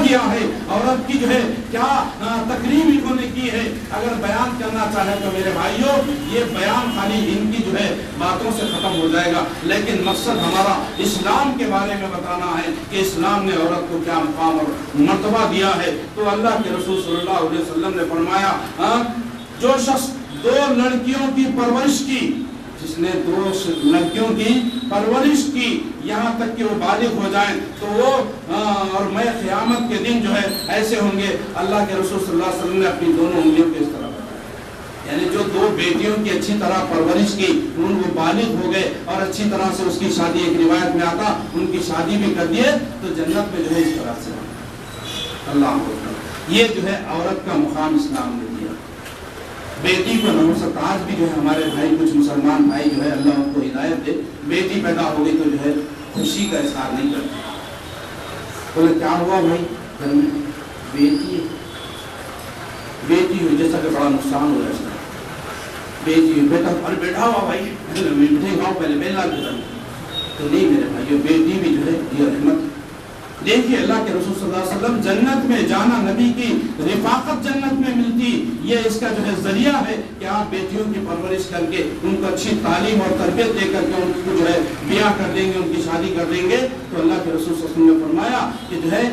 دیا ہے، عورت کی جو ہے کیا تقریب انہوں نے کی ہے، اگر بیان کرنا چاہے تو میرے بھائیوں یہ بیان خالی ان کی جو ہے باتوں سے ختم ہو جائے گا، لیکن مقصد ہمارا اسلام کے بارے میں بتانا ہے کہ اسلام نے عورت کو کیا مقام اور مرتبہ دیا ہے۔ تو اللہ کے رسول صلی اللہ علیہ وسلم نے فرمایا جو شخص 2 لڑکیوں کی پرورش کی، جس نے 2 لڑکیوں کی پرورش کی یہاں تک کہ وہ بالغ ہو جائیں تو وہ اور میں قیامت کے دن جو ہے ایسے ہوں گے۔ اللہ کے رسول صلی اللہ علیہ وسلم نے اپنی دونوں انگلیوں کو اس طرح بتایا، یعنی جو 2 بیٹیوں کی اچھی طرح پرورش کی، ان کو بالغ ہو گئے اور اچھی طرح سے اس کی شادی، ایک روایت میں آتا ان کی شادی بھی کر دیے تو جنت میں جو ہے اس طرح سے اللہ اکبر۔ یہ جو ہے عورت کا مقام اسلام نے دیا۔ بیٹی کو نوست آج بھی جو ہے ہمارے بھائی کچھ مسلمان بھائی جو ہے اللہ ان کو ہدایت دے، بیٹی پیدا ہو گئی تو جو ہے خوشی کا اظہار نہیں کرتے، بولے کیا ہوا بھائی گھر میں بیٹی ہوئی، جیسا کہ بڑا نقصان ہو رہا ہے، بیٹی بیٹا ارے بیٹا ہوا بھائی بیٹھے گاؤں پہلے بیلا تو نہیں میرے بھائیو، بیٹی بھی جو ہے یہ رحمت۔ دیکھیے اللہ کے رسول صلی اللہ علیہ وسلم جنت میں جانا، نبی کی رفاقت جنت میں ملتی، یہ اس کا جو ہے ذریعہ ہے کہ آپ بیٹیوں کی پرورش کر کے ان کو اچھی تعلیم اور تربیت دے کر کے ان کو جو ہے بیاہ کر دیں گے، ان کی شادی کر دیں گے تو اللہ کے رسول صلی اللہ علیہ وسلم نے فرمایا کہ جو ہے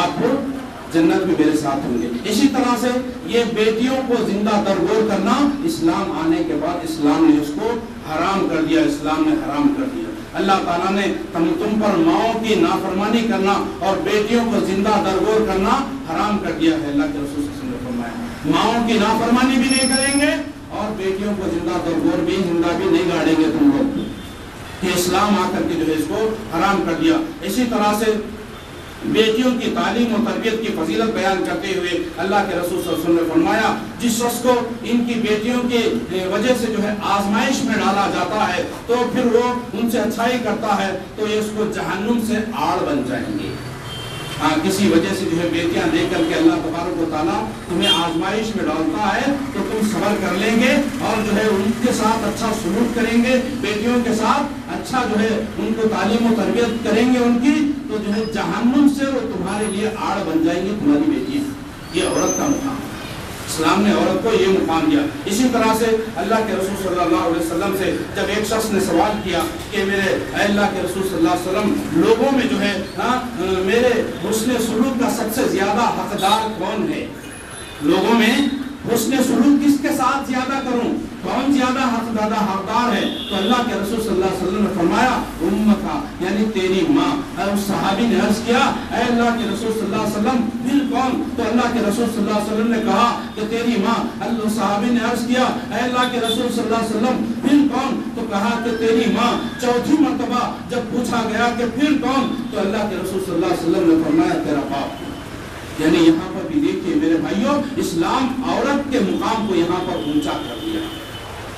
آپ جنت میں میرے ساتھ ہوں گے۔ اسی طرح سے یہ بیٹیوں کو زندہ درگور کرنا اسلام آنے کے بعد اسلام نے اس کو حرام کر دیا، اسلام نے حرام کر دیا۔ اللہ تعالیٰ نے تم پر ماؤں کی نافرمانی کرنا اور بیٹیوں کو زندہ درگور کرنا حرام کر دیا ہے۔ اللہ کے رسول صلی اللہ علیہ وسلم نے فرمایا ماؤں کی نافرمانی بھی نہیں کریں گے اور بیٹیوں کو زندہ درگور بھی زندہ بھی نہیں گاڑیں گے تم لوگ، کہ اسلام آ کر کے جو ہے اس کو حرام کر دیا۔ اسی طرح سے بیٹیوں کی تعلیم و تربیت کی فضیلت بیان کرتے ہوئے اللہ کے رسول صلی اللہ علیہ وسلم نے فرمایا جس شخص کو ان کی بیٹیوں کی وجہ سے جو ہے آزمائش میں ڈالا جاتا ہے تو پھر وہ ان سے اچھائی کرتا ہے تو یہ اس کو جہنم سے آڑ بن جائیں گے۔ کسی وجہ سے جو ہے بیٹیاں دے کر کے اللہ تبارک و تعالیٰ تمہیں آزمائش میں ڈالتا ہے تو تم صبر کر لیں گے اور جو ہے ان کے ساتھ اچھا سلوک کریں گے، بیٹیوں کے ساتھ اچھا جو ہے ان کو تعلیم و تربیت کریں گے ان کی، تو جو ہے جہنم سے وہ تمہارے لیے آڑ بن جائیں گی تمہاری بیٹیاں۔ یہ عورت کا مقام، اسلام نے عورت کو یہ مقام دیا۔ اسی طرح سے اللہ کے رسول صلی اللہ علیہ وسلم سے جب ایک شخص نے سوال کیا کہ میرے اے اللہ کے رسول صلی اللہ علیہ وسلم لوگوں میں جو ہے میرے حسن سلوک کا سب سے زیادہ حقدار کون ہے، لوگوں میں حسن سلوک کس کے ساتھ زیادہ کروں، کون زیادہ حقدار ہے، تو اللہ کے رسول صلی اللہ علیہ وسلم نے فرمایا امکا یعنی تیری ماں۔ اس صحابی نے عرض کیا اے اللہ کے رسول صلی اللہ علیہ وسلم پھر کون، تو اللہ کے رسول صلی اللہ علیہ وسلم نے کہا کہ تیری ماں۔ اللہ صحابی نے عرض کیا اے اللہ کے رسول صلی اللہ علیہ وسلم پھر کون، تو کہا کہ تیری ماں۔ چوتھی مرتبہ جب پوچھا گیا کہ پھر کون، تو اللہ کے رسول صلی اللہ علیہ وسلم نے فرمایا تیرا باپ۔ یعنی یہاں پر بھی دیکھیے میرے بھائیوں اسلام عورت کے مقام کو یہاں پر اونچا کر دیا،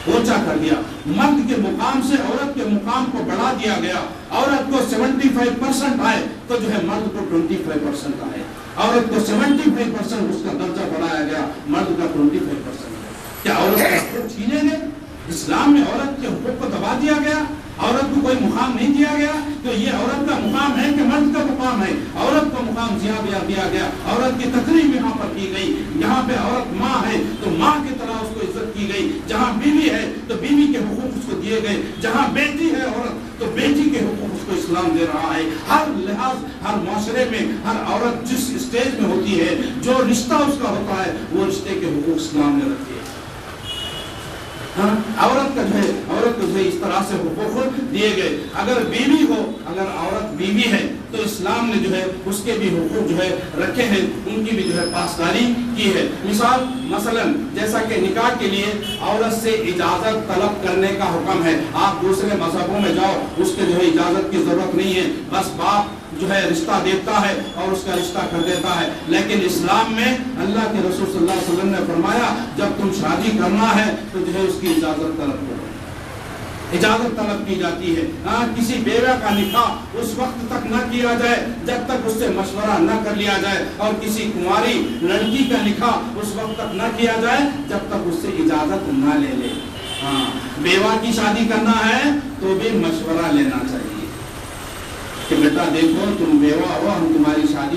اونچا کر دیا، مرد کے مقام سے عورت کے مقام کو بڑھا دیا گیا۔ عورت کو 75% آئے تو جو ہے مرد کو 25% آئے، عورت کو 75% اس کا درجہ بڑھایا گیا، مرد کا 25%۔ کیا عورت کا حقوق چھینے گے؟ اسلام میں عورت کے حقوق کو دبا دیا گیا، عورت کو کوئی مقام نہیں دیا گیا، تو یہ عورت کا مقام ہے کہ مرد کا مقام ہے؟ عورت کو مقام زیادہ دیا گیا، عورت کی تقریب یہاں پر کی گئی۔ یہاں پہ عورت ماں ہے تو ماں کی طرح اس کو عزت کی گئی، جہاں بیوی ہے تو بیوی کے حقوق اس کو دیے گئے، جہاں بیٹی ہے عورت تو بیٹی کے حقوق اس کو اسلام دے رہا ہے۔ ہر لحاظ ہر معاشرے میں ہر عورت جس اسٹیج میں ہوتی ہے جو رشتہ اس کا ہوتا ہے وہ رشتے کے حقوق اسلام نے رکھے۔ عورت کا جو ہے اس طرح سے حقوق دیے گئے۔ اگر بیوی ہو، اگر عورت بیوی ہے تو اسلام نے جو ہے اس کے بھی حقوق جو ہے رکھے ہیں، ان کی بھی جو ہے پاسداری کی ہے۔ مثلا جیسا کہ نکاح کے لیے عورت سے اجازت طلب کرنے کا حکم ہے۔ آپ دوسرے مذہبوں میں جاؤ اس کے جو ہے اجازت کی ضرورت نہیں ہے، بس باپ جو ہے رشتہ دیتا ہے اور اس کا رشتہ کر دیتا ہے۔ لیکن اسلام میں اللہ کے رسول صلی اللہ علیہ وسلم نے فرمایا جب تم شادی کرنا ہے تو جو ہے اس کی اجازت طلب کرو، اجازت طلب کی جاتی ہے۔ کسی بیوہ کا نکاح اس وقت تک نہ کیا جائے جب تک اس سے مشورہ نہ کر لیا جائے، اور کسی کنواری لڑکی کا نکاح اس وقت تک نہ کیا جائے جب تک اس سے اجازت نہ لے لے۔ بیوہ کی شادی کرنا ہے تو بھی مشورہ لینا چاہیے کہ بیٹا دیکھو تم بیوہ ہو، ہم تمہاری شادی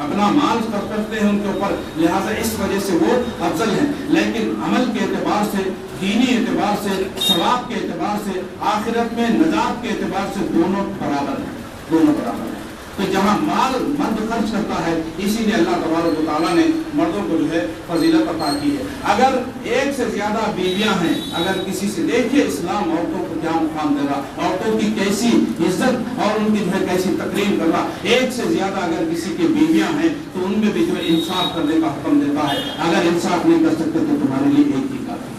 اپنا مال خرچ کرتے ہیں ان کے اوپر، لہٰذا اس وجہ سے وہ افضل ہیں. لیکن عمل کے اعتبار سے، دینی اعتبار سے، ثواب کے اعتبار سے، آخرت میں نجات کے اعتبار سے دونوں برابر ہیں، دونوں برابر ہیں. تو جہاں مال مرد خرچ کرتا ہے، اسی لیے اللہ تبارک و تعالیٰ نے مردوں کو جو ہے فضیلت عطا کی ہے. اگر ایک سے زیادہ بیویاں ہیں، اگر کسی سے دیکھیے اسلام عورتوں کو کیا مقام دے رہا، عورتوں کی کیسی عزت اور ان کی جو ہے کیسی تقریم کر رہا. ایک سے زیادہ اگر کسی کی بیویاں ہیں تو ان میں بھی جو ہے انصاف کرنے کا حکم دیتا ہے. اگر انصاف نہیں کر سکتے تو تمہارے لیے ایک ہی کافی.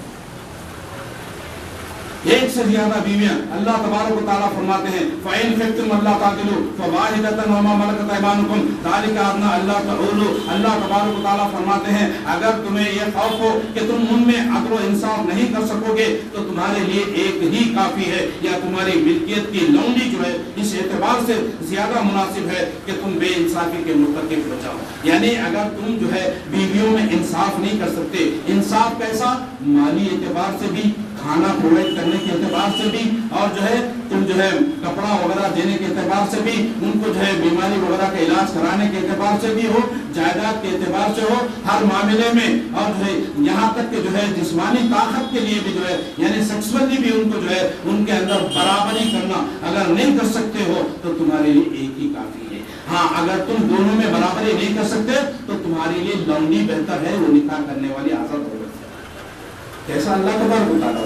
ایک سے زیادہ بیویاں، اللہ تبارک و تعالیٰ فرماتے ہیں فَإِنْ خِفْتُمْ أَلَّا تَعْدِلُوا فَوَاحِدَةً وَمَا مَلَكَتْ أَيْمَانُكُمْ ذَلِكَ أَدْنَىٰ أَلَّا تَعُولُوا. اللہ تبارک و تعالیٰ فرماتے ہیں اگر تمہیں یہ خوف ہو کہ تم ان میں عدل و انصاف نہیں کر سکو گے تو تمہارے لیے ایک ہی کافی ہے، یا تمہاری ملکیت کی لونڈی جو ہے اس اعتبار سے زیادہ مناسب ہے کہ تم بے انصافی کے مرتکب ہو جاؤ. یعنی اگر تم جو ہے بیویوں میں انصاف نہیں کر سکتے، انصاف کیسا؟ مالی اعتبار سے بھی، کھانا پرووائڈ کرنے کے اعتبار سے بھی، اور جو ہے تم جو ہے کپڑا وغیرہ دینے کے اعتبار سے بھی، ان کو جو ہے بیماری وغیرہ کا علاج کرانے کے اعتبار سے بھی ہو، جائیداد کے اعتبار سے ہو، ہر معاملے میں، اور جو ہے یہاں تک کہ جو ہے جسمانی طاقت کے لیے بھی جو ہے یعنی سیکسولی بھی ان کو جو ہے ان کے اندر برابری کرنا اگر نہیں کر سکتے ہو تو تمہارے لیے ایک ہی کافی ہے. ہاں اگر تم دونوں میں برابری نہیں کر سکتے تو تمہارے لیے لونڈی بہتر ہے، وہ نکاح کرنے والی آزاد ہو. کیسا اللہ تبارک و تعالیٰ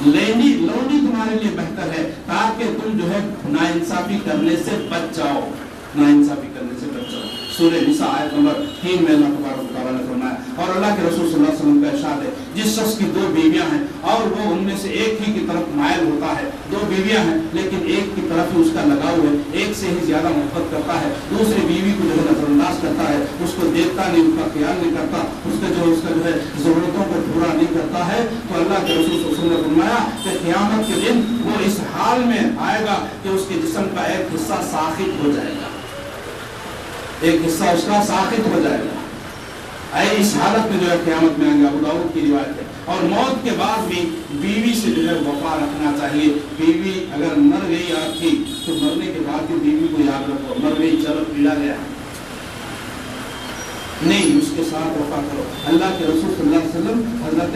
لونڈی تمہارے لیے بہتر ہے تاکہ تم جو ہے ناانصافی کرنے سے بچ جاؤ، ناانصافی کرنے سے بچ جاؤ. سورہ نساء آیت نمبر 3 میں اللہ تبارک و تعالیٰ نے فرمایا. اور اللہ کے رسول صلی اللہ علیہ وسلم کا ارشاد ہے جس شخص کی 2 بیویاں ہیں اور وہ ان میں سے ایک ہی کی طرف مائل ہوتا ہے، 2 بیویاں ہیں لیکن ایک کی طرف ہی اس کا لگاؤ ہے، ایک سے ہی زیادہ محبت کرتا ہے، دوسری بیوی کو جو ہے نظر انداز کرتا ہے، اس کو دیکھتا نہیں، اس کا خیال نہیں کرتا، اس کا جو ہے ضرورتوں کو پورا نہیں کرتا ہے، تو اللہ کے رسول صلی اللہ علیہ وسلم نے فرمایا کہ قیامت کے دن وہ اس حال میں آئے گا کہ اس کے جسم کا ایک حصہ ساخط ہو جائے گا، ایک حصہ اس کا ساخط ہو جائے گا. اس حالت میں جو ہے قیامت میں آئیں گے. ابو داؤد کی روایت ہے. اور موت کے بعد بھی بیوی سے جو ہے وفا رکھنا چاہیے. بیوی اگر مر گئی آپ کی تو مرنے کے بعد بھی بیوی کو یاد رکھو، مر گئی چلو پیڑا گیا نہیں، اس کے ساتھ وفا کرو. اللہ کے رسول صلی اللہ علیہ وسلم حضرت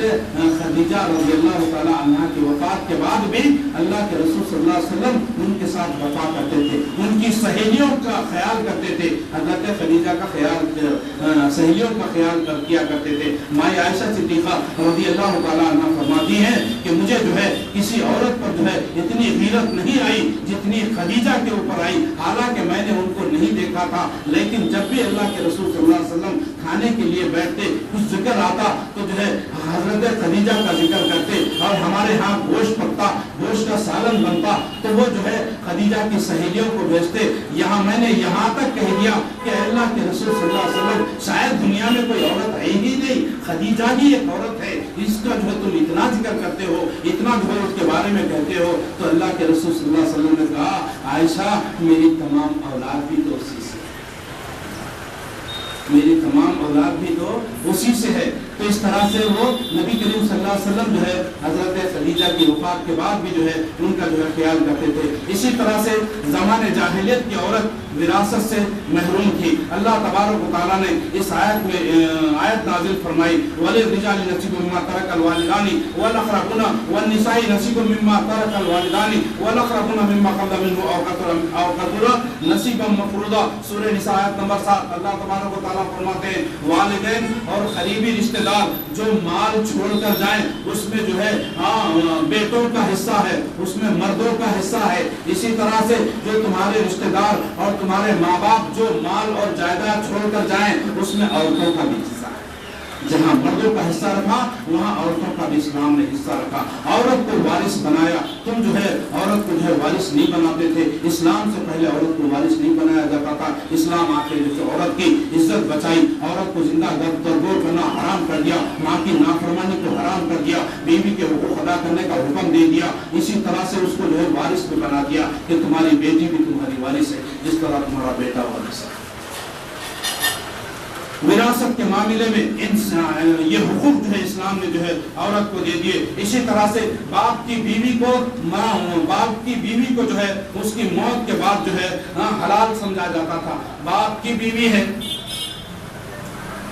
خدیجہ رضی اللہ تعالی عنہا کی وفات کے بعد بھی اللہ کے رسول صلی اللہ علیہ وسلم ان کے ساتھ وفا کرتے تھے، ان کی سہیلیوں کا خیال کرتے تھے. حضرت خدیجہ کا خیال، سہیلیوں کا خیال کیا کرتے تھے. ماں عائشہ صدیقہ رضی اللہ تعالی عنہا فرماتی ہیں کہ مجھے جو ہے کسی عورت پر جو ہے اتنی غیرت نہیں آئی جتنی خدیجہ کے اوپر آئی، حالانکہ میں نے ان کو نہیں دیکھا تھا، لیکن جب بھی اللہ کے رسول صلی اللہ علیہ وسلم کھانے کے لیے بیٹھتے، کچھ ذکر آتا تو جو ہے حضرت خدیجہ کا ذکر کرتے، اور ہمارے ہاں گوشت پکتا، گوشت کا سالن بنتا تو وہ جو ہے خدیجہ کی سہیلیوں کو بھیجتے. یہاں میں نے یہاں تک کہہ دیا کہ اللہ کے رسول صلی اللہ علیہ وسلم شاید دنیا میں کوئی عورت ہے ہی نہیں، خدیجہ ہی ایک عورت ہے، اس کا جو ہے تم اتنا ذکر کرتے ہو، اتنا جو ہے اس کے بارے میں کہتے ہو. تو اللہ کے رسول صلی اللہ علیہ وسلم نے کہا عائشہ میری تمام اولاد بھی تو اسی سے، میری تمام اولاد بھی تو اسی سے ہے. تو اس طرح سے وہ نبی کریم صلی اللہ علیہ وسلم جو ہے حضرت خدیجہ کی وفات کے بعد بھی جو ہے ان کا جو ہے خیال کرتے تھے. اسی طرح سے زمانے جاہلیت کی عورت وراثت سے محروم تھی. اللہ تبارک و تعالیٰ نے اس آیت میں آیت نازل فرمائی وَلِلرِّجَالِ نَصِيبٌ مِّمَّا تَرَكَ الْوَالِدَانِ وَالْأَقْرَبُونَ وَالنِّسَاءِ نَصِيبٌ مِّمَّا تَرَكَ الْوَالِدَانِ وَالْأَقْرَبُونَ مِمَّا قَلَّ مِنْهُ أَوْ كَثُرَ نَصِيبًا مَّفْرُوضًا. سورہ نساء آیت نمبر 7 اللہ تبارک و تعالیٰ فرماتے ہیں والدین اور قریبی رشتہ دار جو مال چھوڑ کر جائیں اس میں جو ہے بیٹوں کا حصہ ہے، اس میں مردوں کا حصہ ہے. اسی طرح سے جو تمہارے رشتہ دار اور تمہارے ماں باپ جو مال اور جائیداد چھوڑ کر جائیں اس میں عورتوں کا بھی حصہ ہے. جہاں مردوں کا حصہ رکھا وہاں عورتوں کا بھی اسلام نے حصہ رکھا. عورت کو وارث بنایا. تم جو ہے عورت کو جو ہے وارث نہیں بناتے تھے. اسلام سے پہلے عورت کو وارث نہیں بنایا جاتا تھا. اسلام آ کے جو عورت کی عزت بچائی، عورت کو زندہ درگور کرنا حرام کر دیا، ماں کی نافرمانی کو حرام کر دیا، بیوی کے حقوق ادا کرنے کا حکم دے دیا. اسی طرح سے اس کو جو ہے وارث بھی بنا دیا کہ تمہاری بیٹی بھی تمہاری وارث ہے جس طرح تمہارا بیٹا وارث ہے. وراثت کے معاملے میں یہ حقوق جو ہے اسلام نے جو ہے عورت کو دے دیے. اسی طرح سے باپ کی بیوی کو جو ہے اس کی موت کے بعد جو ہے حلال سمجھا جاتا تھا. باپ کی بیوی ہے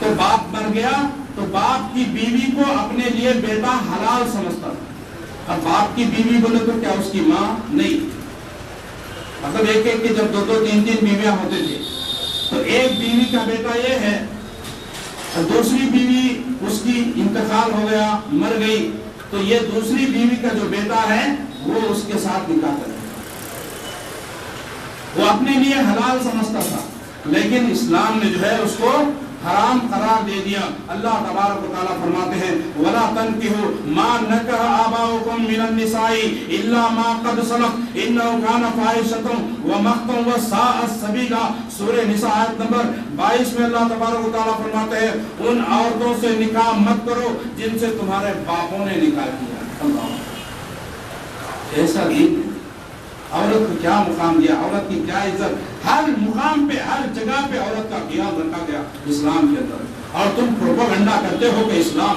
تو باپ مر گیا تو باپ کی بیوی کو اپنے لیے بیٹا حلال سمجھتا تھا. اب باپ کی بیوی بولے تو کیا اس کی ماں نہیں؟ مطلب ایک ایک کے جب دو دو تین تین بیویاں ہوتے تھے تو ایک بیوی کا بیٹا یہ ہے، دوسری بیوی اس کی انتقال ہو گیا، مر گئی، تو یہ دوسری بیوی کا جو بیٹا ہے وہ اس کے ساتھ نکاح کرے. وہ اپنے لیے حلال سمجھتا تھا لیکن اسلام نے جو ہے اس کو حرام قرار دے دیا. اللہ تبارک و تعالیٰ فرماتے ہیں وَلَا تَنْكِحُوا مَا نَكَحَ آبَاؤُكُم مِّنَ النِّسَاءِ إِلَّا مَا قَدْ سَلَفَ إِنَّهُ كَانَ فَاحِشَةً وَمَقْتًا وَسَاءَ سَبِيلًا. سورہ نساء آیت نمبر 22 میں اللہ تبارک و تعالیٰ فرماتے ہیں ان عورتوں سے نکاح مت کرو جن سے تمہارے باپوں نے نکاح کیا. اللہ ایسا دین ہے. عورت کو کیا مقام دیا، عورت کی کیا عزت، ہر مقام پہ ہر جگہ پہ عورت کا خیال رکھا گیا اسلام کے اندر. اور تم پروپیگنڈا کرتے ہو کہ اسلام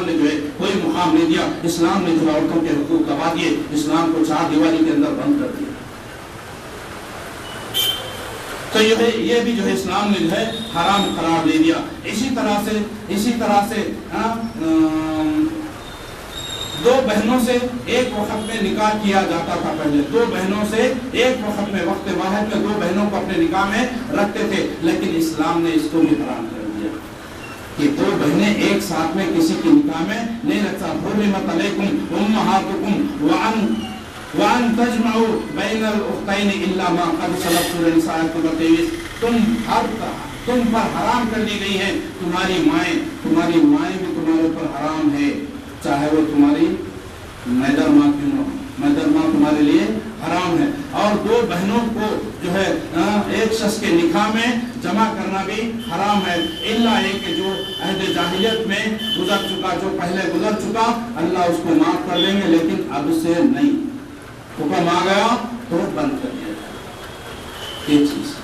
نے جو ہے کوئی مقام نہیں دیا، اسلام نے جو عورتوں کے حقوق دبا دیے، اسلام کو چار دیواری کے اندر بند کر دیا. تو یہ بھی جو ہے اسلام نے جو ہے حرام قرار دے دیا. اسی طرح سے دو بہنوں سے ایک وقت میں نکاح کیا جاتا تھا. پہلے دو بہنوں سے ایک وقت میں وقت واحد میں دو بہنوں کو اپنے نکاح میں رکھتے تھے، لیکن اسلام نے اس کو بھی حرام کر دیا کہ دو بہنیں ایک ساتھ میں کسی کی نکاح میں نہیں رکھتا. حرمت علیکم امہاتکم وان تجمعوا بین الاختین الا ما قد سلف. سورہ نساء 23 تم پر حرام کر دی گئی ہے تمہاری مائیں بھی تمہارے پر حرام ہے، چاہے وہ تمہاری میدر ماں کیوں نہ ہو، میدر ماں تمہارے لیے حرام ہے. اور دو بہنوں کو جو ہے ایک شخص کے نکاح میں جمع کرنا بھی حرام ہے، الا یہ کہ جو عہد جاہلیت میں گزر چکا، جو پہلے گزر چکا، اللہ اس کو معاف کر دیں گے، لیکن اب سے نہیں. حکم آ گیا تو بند کر دیا جائے یہ چیز،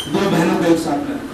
دو بہنوں کو ایک ساتھ کریں،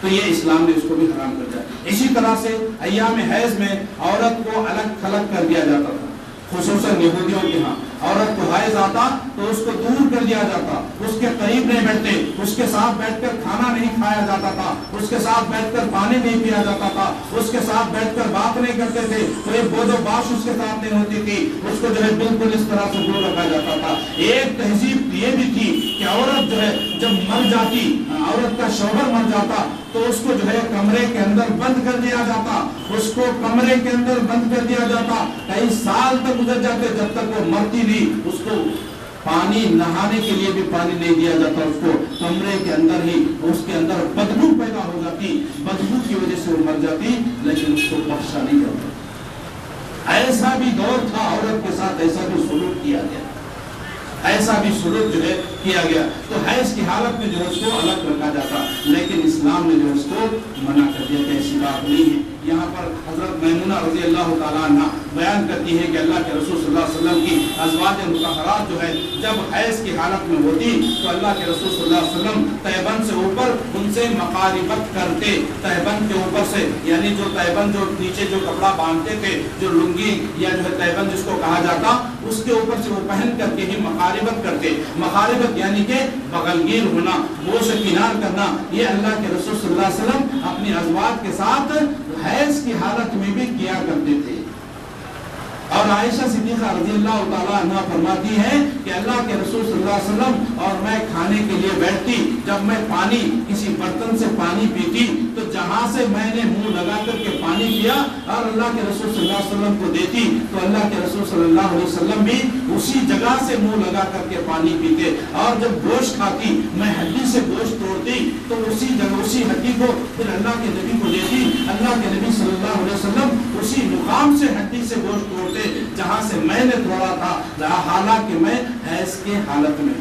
تو یہ اسلام نے اس کو بھی حرام کر دیا. اسی طرح سے ایام حیض میں عورت کو الگ تھلگ کر دیا جاتا تھا، خصوصاً یہودیوں کے ہاں. عورت کو حیض آتا تو اس کو دور کر دیا جاتا، اس کے قریب نہیں بیٹھتے، اس کے ساتھ بیٹھ کر کھانا نہیں کھایا جاتا تھا، اس کے ساتھ بیٹھ کر پانی نہیں پیا جاتا تھا، اس کے ساتھ بیٹھ کر بات نہیں کرتے تھے، کوئی بوجھ و باش اس کے ساتھ نہیں ہوتی تھی، اس کو جو ہے بالکل اس طرح سے دور رکھا جاتا تھا. ایک تہذیب یہ بھی تھی کہ عورت جو ہے جب مر جاتی، عورت کا شوہر مر جاتا تو اس کو جو ہے کمرے کے اندر بند کر دیا جاتا، اس کو کمرے کے اندر بند کر دیا جاتا. کئی سال تک گزر جاتے جب تک وہ مرتی نہیں، اس کو پانی نہانے کے لیے بھی پانی نہیں دیا جاتا، اس کو کمرے کے اندر ہی اس کے اندر بدبو پیدا ہو جاتی، بدبو کی وجہ سے وہ مر جاتی، لیکن اس کو بخشا نہیں جاتا. ایسا بھی دور تھا، عورت کے ساتھ ایسا بھی سلوک کیا گیا، ایسا بھی سلوک جو ہے کیا گیا. تو حیض کی حالت میں جو ہے اس کو الگ رکھا جاتا، لیکن اسلام نے جو ہے اس کو منع کر دیا کہ ایسی بات نہیں ہے. یہاں پر حضرت میمونہ رضی اللہ تعالیٰ عنہ بیان کرتی ہے کہ اللہ کے رسول صلی اللہ علیہ وسلم کی ازواج مطہرات جو ہے جب حیض کی حالت میں ہوتی تو اللہ کے رسول صلی اللہ علیہ وسلم تہبند سے اوپر ان سے مقاربت کرتے. تہبند کے اوپر سے یعنی جو تہبند جو نیچے جو کپڑا باندھتے تھے، جو لنگی یا جو ہے تہبند جس کو کہا جاتا، اس کے اوپر سے وہ پہن کر کے ہی مقاربت کرتے. مقاربت یعنی کہ بغلگیر ہونا، گوش کنار کرنا، یہ اللہ کے رسول صلی اللہ علیہ وسلم اپنی ازواج کے ساتھ حیض کی حالت میں بھی کیا کرتے تھے. اور عائشہ صدیقہ رضی اللہ تعالیٰ عنہ فرماتی ہے کہ اللہ کے رسول صلی اللہ علیہ وسلم اور میں کھانے کے لیے بیٹھتی، جب میں پانی کسی برتن سے پانی پیتی تو جہاں سے میں نے منہ لگا کر کے پانی پیا اور اللہ کے رسول صلی اللہ علیہ وسلم کو دیتی تو اللہ کے رسول صلی اللہ علیہ وسلم بھی اسی جگہ سے منہ لگا کر کے پانی پیتے. اور جب گوشت کھاتی، میں ہڈی سے گوشت توڑتی تو اسی جگہ اسی ہڈی کو پھر اللہ کے نبی کو دیتی، اللہ کے نبی صلی اللہ علیہ وسلم اسی مقام سے ہڈی سے گوشت توڑتے جہاں سے میں نے توڑا تھا، حالانکہ میں حیض کے حالت میں.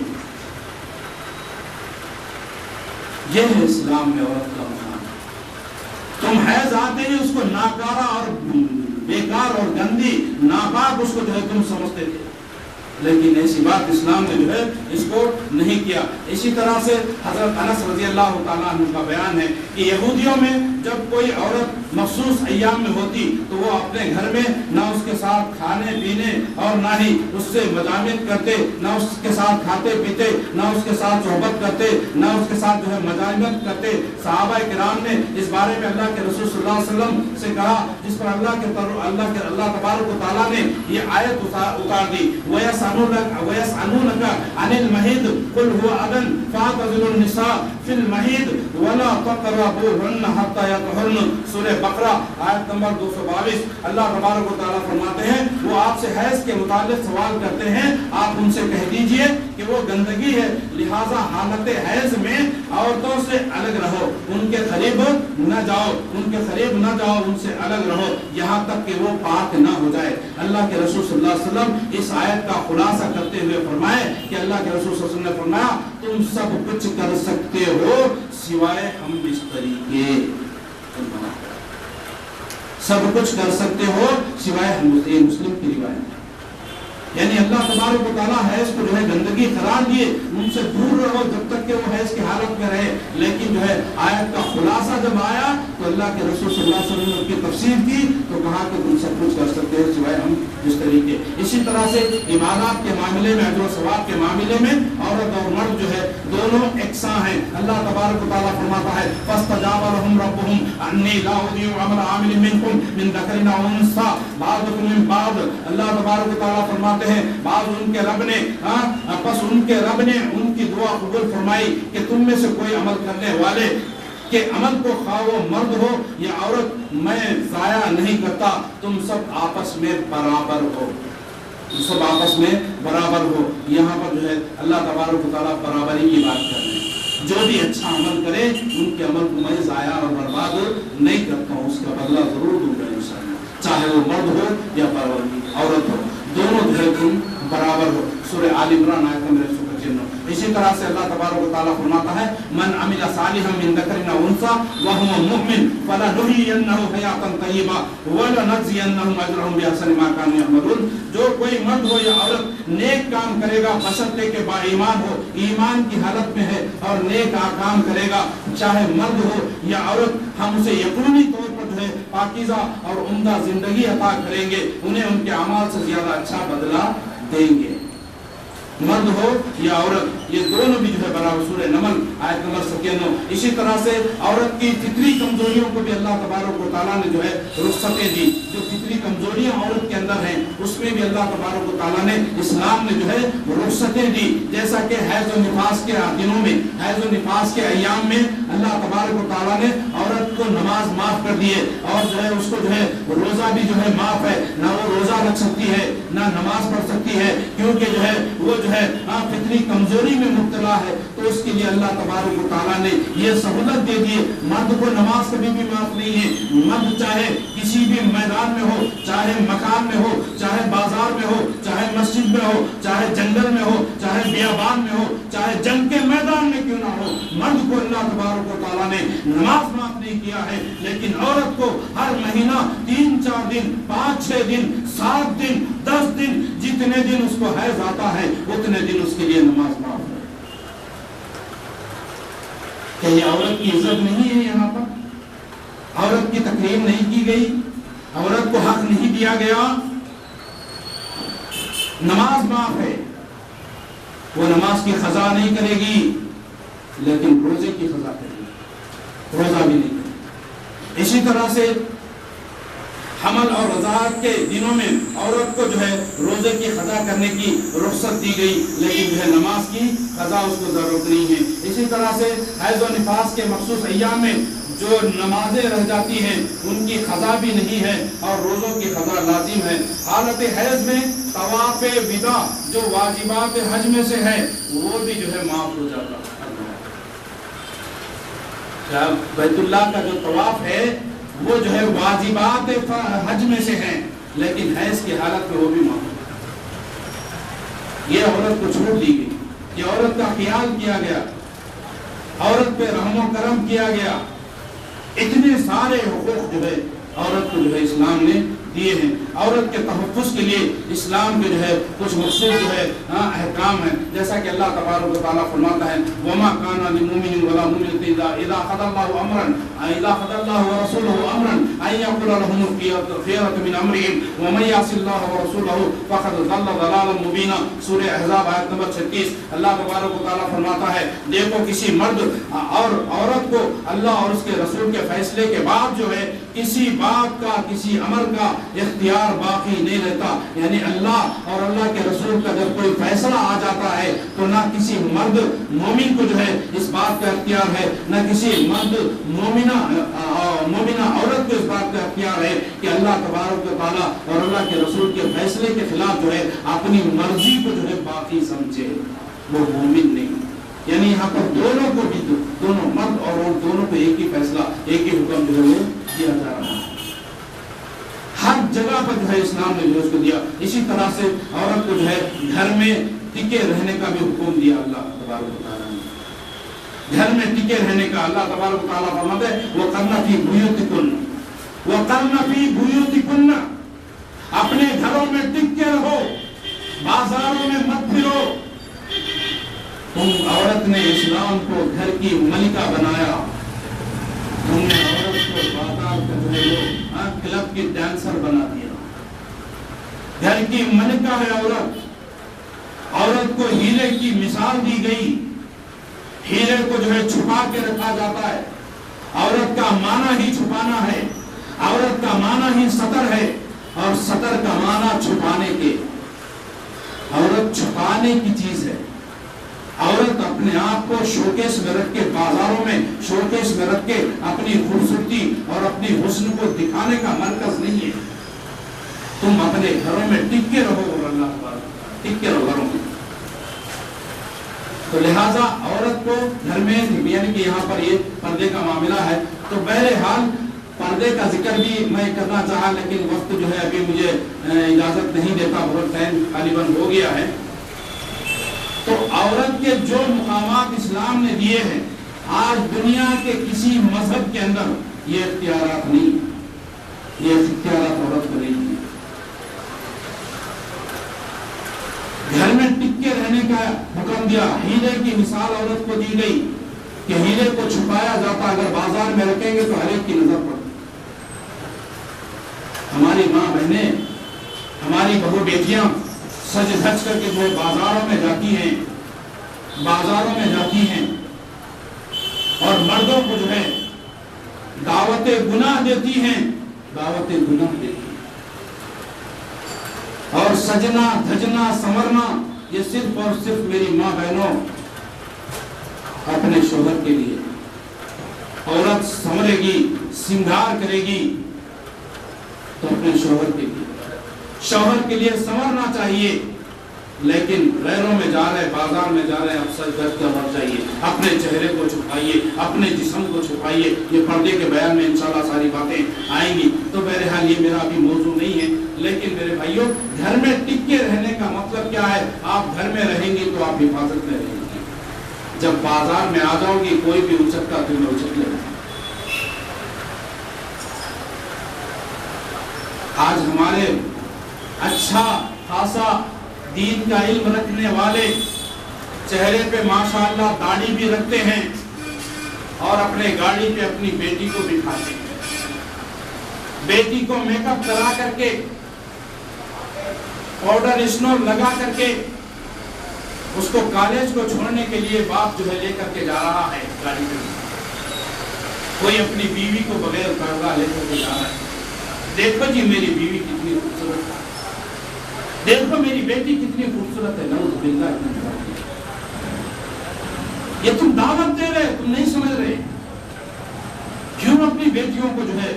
یہ ہے اسلام میں عورت کا مقام. تم حیض آتے ہی اس کو ناکارہ اور بیکار اور گندی ناپاک اس کو جو ہے تم سمجھتے تھے، لیکن ایسی بات اسلام نے جو ہے اس کو نہیں کیا. اسی طرح سے حضرت انس رضی اللہ تعالیٰ عنہ کا بیان ہے کہ یہودیوں میں جب کوئی عورت مخصوص ایام میں ہوتی تو وہ اپنے گھر میں نہ اس کے ساتھ کھانے پینے اور نہ ہی اس سے مجامعت کرتے، نہ اس کے ساتھ کھاتے پیتے، نہ اس کے ساتھ صحبت کرتے، نہ اس کے ساتھ مجامعت کرتے۔ صحابہ کرام نے اس بارے میں اللہ کے رسول صلی اللہ علیہ وسلم سے کہا، جس پر اللہ تبارک و تعالیٰ نے یہ آیت اتار دی، وَيَسْأَلُونَكَ عَنِ الْمَحِيضِ قُلْ هُوَ أَذًى فَاعْتَزِلُوا النِّسَاءَ فِي الْمَحِيضِ وَلَا تَقْرَبُوهُنَّ حَتَّى يَطْهُرْنَ۔ سورہ بقرہ آیت نمبر 222۔ اللہ تبارک و تعالیٰ فرماتے ہیں وہ آپ سے حیض کے متعلق سوال کرتے ہیں، آپ ان سے کہہ دیجئے کہ وہ گندگی ہے، لہٰذا حالت حیض میں عورتوں سے الگ رہو، ان کے قریب نہ جاؤ، ان کے قریب نہ جاؤ، ان سے الگ رہو یہاں تک کہ وہ پاک نہ ہو جائے۔ اللہ کے رسول صلی اللہ علیہ وسلم اس آیت کا خلاصہ کرتے ہوئے فرمائے کہ اللہ کے رسول صلی اللہ علیہ وسلم نے فرمایا تم سب کچھ کر سکتے ہو سوائے ہم بستری کے، سب کچھ کر سکتے ہو سوائے ہم بستری۔ مسلم کی روایت، یعنی اللہ تبارک و تعالیٰ حیض کو گندگی قرار دیے، ان سے دور رہو جب تک کہ وہ حیض کی حالت میں رہے، لیکن آیت کا خلاصہ جب آیا تو اللہ کے رسول صلی اللہ علیہ وسلم نے کی تفسیر کی تو کہا کہ تم سب کچھ کر سکتے ہو سوائے ہم جس طریقے۔ اسی طرح سے عبادات کے معاملے میں، اجر و ثواب کے معاملے میں عورت اور مرد دونوں یکساں ہیں۔ اللہ تبارک و تعالیٰ فرماتا ہے فَاسْتَجَابَ لَهُمْ رَبُّهُمْ أَنِّي لَا أُضِيعُ عَمَلَ عَامِلٍ مِّنكُم مِّن ذَكَرٍ أَوْ أُنثَىٰ بَعْضُكُم مِّن بَعْضٍ۔ اللہ تبارک و تعالیٰ فرماتے ہیں بعض ان کے رب نے پس ان کے رب نے ان کی دعا قبول فرمائی کہ تم میں سے کوئی عمل کرنے والے کہ عمل کو خواہ وہ مرد ہو یا عورت میں ضائع نہیں کرتا، تم سب آپس میں برابر ہو، سب آپس میں برابر ہو۔ یہاں پر اللہ تبارک و تعالیٰ برابری کی بات کر رہے ہیں، جو بھی اچھا عمل کرے ان کے عمل کو میں ضائع اور برباد نہیں کرتا ہوں، اس کا بدلہ ضرور دوں گا انشاءاللہ، چاہے وہ مرد ہو یا عورت ہو، دونوں تم برابر ہو۔ سورہ آل عمران آیت نمبر 195۔ اسی طرح سے اللہ تبارک و تعالیٰ فرماتا ہے من عمل صالحا من ذکر او انثى وهو مؤمن فلنحيينه حیاة طیبة ولنجزینهم اجرهم بأحسن ما كانوا يعملون۔ جو کوئی مرد ہو یا عورت نیک کام کرے گا بشرطے کہ با ایمان ہو، ایمان کی حالت میں ہے اور نیک کام کرے گا، چاہے مرد ہو یا عورت، ہم اسے یقینی طور پر پاکیزہ اور عمدہ زندگی عطا کریں گے، انہیں ان کے اعمال سے زیادہ اچھا بدلہ دیں گے۔ مرد ہو یا عورت یہ دونوں بھی برابر۔ سورہ نمل آیت نمبر 97۔ اسی طرح سے عورت کی فطری کمزوریوں کو بھی اللہ تبارک و تعالیٰ نے رخصتیں دی، جو فطری کمزوریاں عورت کے اندر ہیں اس میں بھی اللہ تبارک و تعالیٰ نے اسلام نے رخصتیں دی، جیسا کہ حیض و نفاس کے دنوں میں، حیض و نفاس کے ایام میں اللہ تبارک و تعالیٰ نے عورت کو نماز معاف کر دیے اور اس کو روزہ بھی معاف ہے، نہ وہ روزہ رکھ سکتی ہے نہ نماز پڑھ سکتی ہے، کیونکہ وہ فطری کمزوری میں مبتلا ہے، تو اس کے لیے اللہ تبارک و تعالیٰ نے یہ سہولت دے دی۔ مرد کو نماز کبھی بھی معاف نہیں ہے، مرد چاہے کسی بھی میدان میں ہو، چاہے مکان میں ہو، چاہے بازار میں ہو، چاہے مسجد میں ہو، چاہے جنگل میں ہو، چاہے بیابان میں ہو، چاہے جنگ کے میدان میں کیوں نہ ہو، مرد کو اللہ تبارک و تعالیٰ نے نماز معاف نہیں کیا ہے، لیکن عورت کو ہر مہینہ 3-4 دن 5-6 دن 7 دن 10 دن جتنے دن اس کو حیض آتا ہے اتنے دن اس کے لیے نماز معاف ہے۔ کہ یہ عورت کی عزت نہیں ہے، یہاں پر عورت کی تقریم نہیں کی گئی، عورت کو حق نہیں دیا گیا، نماز معاف ہے، وہ نماز کی قضا نہیں کرے گی لیکن روزے کی قضا کرے گی، روزہ بھی نہیں کرے گی۔ اسی طرح سے حمل اور رضاعت کے دنوں میں عورت کو روزے کی قضا کرنے کی رخصت دی گئی، لیکن نماز کی قضا اس کو ضرورت نہیں ہے۔ اسی طرح سے حیض و نفاس کے مخصوص ایام میں جو نمازیں رہ جاتی ہیں ان کی قضا بھی نہیں ہے اور روزوں کی قضا لازم ہے۔ حالت حیض میں طواف وداع جو واجبات حج میں سے ہے وہ بھی معاف ہو جاتا ہے۔ بیت اللہ کا جو طواف ہے وہ واجبات حج میں سے ہیں، لیکن حیض کی حالت میں وہ بھی معاف ہے۔ یہ عورت کو چھوٹ دی گئی، یہ عورت کا خیال کیا گیا، عورت پہ رحم و کرم کیا گیا، اتنے سارے حقوق عورت کو اسلام نے دیے ہیں۔ عورت کے تحفظ کے لیے اسلام کے جو ہے کچھ مخصوص جو ہے احکام ہیں، جیسا کہ اللہ تبارک و تعالیٰ فرماتا ہے وَمَا كَانَ لِمُؤْمِنٍ وَلَا مُؤْمِنَةٍ إِذَا قَضَى اللَّهُ وَرَسُولُهُ أَمْرًا أَن يَقُولَ لَهُمُ الْخِيَرَةُ مِنْ أَمْرِهِمْ وَمَن يَعْصِ اللَّهَ وَرَسُولَهُ فَقَدْ ضَلَّ ضَلَالًا مُبِينًا۔ سورہ احزاب آیت نمبر 36 اللہ تبارک و تعالیٰ فرماتا ہے دیکھو کسی مرد اور عورت کو اللہ اور اس کے رسول کے فیصلے کے بعد جو ہے کسی بات کا کسی امر کا اختیار باقی نہیں رہتا، یعنی اللہ اور اللہ کے رسول کا جب کوئی فیصلہ آ جاتا ہے تو نہ کسی مرد مومن کو جو ہے اس بات کا اختیار ہے، نہ کسی مرد مومنہ عورت کو اس بات کا اختیار ہے کہ اللہ تبارک و تعالیٰ اور اللہ کے رسول کے فیصلے کے خلاف جو ہے اپنی مرضی کو جو ہے باقی سمجھے، وہ مومن نہیں۔ یعنی یہاں پر دونوں کو بھی دونوں مرد اور عورت دونوں کو ایک ہی فیصلہ ایک ہی حکم جو ہے وہ دیا جا رہا ہے، ہر جگہ پر جو ہے اسلام نے جو اس کو دیا۔ اسی طرح سے عورت کو جو ہے گھر میں ٹکے رہنے کا بھی حکم دیا اللہ تبارک و تعالیٰ نے، گھر میں ٹکے رہنے کا اللہ تبارک و تعالیٰ فرماتے ہیں وَقَرْنَ فِي بُيُوتِكُنَّ، اپنے گھروں میں ٹک کے رہو، بازاروں میں مت پھرو۔ تم عورت نے اسلام کو گھر کی ملکہ بنایا، تم نے عورت کو بازار کا جو ہے وہ کلب کی ڈانسر بنا دیا۔ گھر کی ملکہ ہے عورت، عورت کو ہیرے کی مثال دی گئی، ہیرے کو جو ہے چھپا کے رکھا جاتا ہے، عورت کا معنی ہی چھپانا ہے، عورت کا معنی ہی ستر ہے، اور ستر کا معنی چھپانے کے، عورت چھپانے کی چیز ہے۔ عورت اپنے آپ کو شوکیس میں رکھ کے بازاروں میں شوکیس میں رکھ کے اپنی خوبصورتی اور اپنی حسن کو دکھانے کا مرکز نہیں ہے۔ تم اپنے گھروں میں ٹک کے رہو اور اللہ تبارک ٹک کے رہو گھروں میں۔ تو لہٰذا عورت کو گھر میں یعنی کہ یہاں پر یہ پردے کا معاملہ ہے، تو بہرحال پردے کا ذکر بھی میں کرنا چاہا لیکن وقت جو ہے ابھی مجھے اجازت نہیں دیتا، بہت ٹائم غالباً ہو گیا ہے۔ تو عورت کے جو مقامات اسلام نے دیے ہیں آج دنیا کے کسی مذہب کے اندر یہ اختیارات نہیں، یہ اختیارات عورت کو نہیں۔ گھر میں ٹک کے رہنے کا حکم دیا، ہیرے کی مثال عورت کو دی گئی کہ ہیرے کو چھپایا جاتا، اگر بازار میں رکھیں گے تو ہر ایک کی نظر پڑتی۔ ہماری ماں بہنیں، ہماری بہو بیٹیاں سج دھج کر کے جو بازاروں میں جاتی ہیں، بازاروں میں جاتی ہیں اور مردوں کو جو ہے دعوت گناہ دیتی ہیں، دعوت گناہ دیتی ہیں۔ اور سجنا دھجنا سنورنا یہ صرف اور صرف میری ماں بہنوں اپنے شوہر کے لیے۔ عورت سنورے گی، سنگھار کرے گی تو اپنے شوہر کے لیے، شوہر کے لیے سنورنا چاہیے، لیکن غیروں میں جا رہے، بازار میں جا رہے، اب سج دھج کر مر جائیے، اپنے چہرے کو چھپائیے، اپنے جسم کو چھپائیے۔ یہ پردے کے بیان میں انشاءاللہ ساری باتیں آئیں گی، تو بہرحال یہ میرا ابھی موضوع نہیں ہے، لیکن میرے بھائیوں گھر میں ٹک کے رہنے کا مطلب کیا ہے؟ آپ گھر میں رہیں گی تو آپ حفاظت میں رہیں گی، جب بازار میں آ جاؤ گی کوئی بھی اچکا تمہیں اچک لے گا۔ آج ہمارے اچھا خاصا دین کا علم رکھنے والے چہرے پہ ماشاءاللہ داڑھی بھی رکھتے ہیں اور اپنے گاڑی پہ اپنی بیٹی کو بٹھاتے ہیں، بیٹی کو میک اپ کرا کر کے، پاؤڈر اسنور لگا کر کے اس کو کالج کو چھوڑنے کے لیے باپ جو ہے لے کر کے جا رہا ہے گاڑی پہ، کوئی اپنی بیوی کو بغیر پردہ لے کر کے جا رہا ہے۔ دیکھو جی میری بیوی کتنی خوبصورت ہے، دیکھو میری بیٹی کتنی خوبصورت ہے، نعوذ باللہ۔ یہ تم دعوت دے رہے، تم نہیں سمجھ رہے کیوں اپنی بیٹیوں کو جو ہے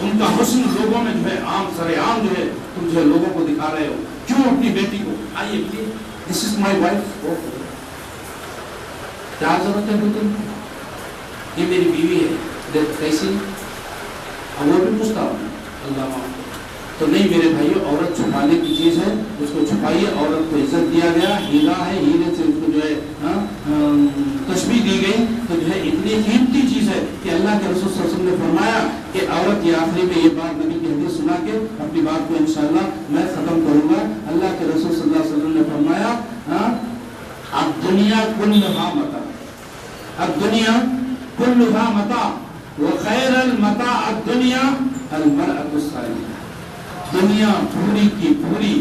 ان کا حسن لوگوں میں جو ہے عام سرے عام جو ہے تم جو ہے لوگوں کو دکھا رہے ہو، کیوں اپنی بیٹی کو آئیے please this is my wife, کیا ضرورت ہے تم، یہ میری بیوی ہے، دیکھ کیسی، اور وہ بھی پوچھتا ہوں اللہ معاف۔ تو نہیں میرے بھائیو، عورت چھپانے کی چیز ہے، اس کو چھپائیے۔ عورت کو عزت دیا گیا، ہیرا ہے، ہیرے سے اس کو جو ہے تشبیہ دی گئی، تو جو ہے اتنی قیمتی چیز ہے کہ اللہ کے رسول صلی اللہ علیہ وسلم نے فرمایا کہ عورت یہ آخری میں یہ بات نبی کی حدیث سنا کے اپنی بات کو انشاءاللہ میں ختم کروں گا۔ اللہ کے رسول صلی اللہ علیہ وسلم نے فرمایا الدنیا کلھا متاع، الدنیا کلھا متاع وخیر المتاع الدنیا المرأة الصالحہ، دنیا پوری کی پوری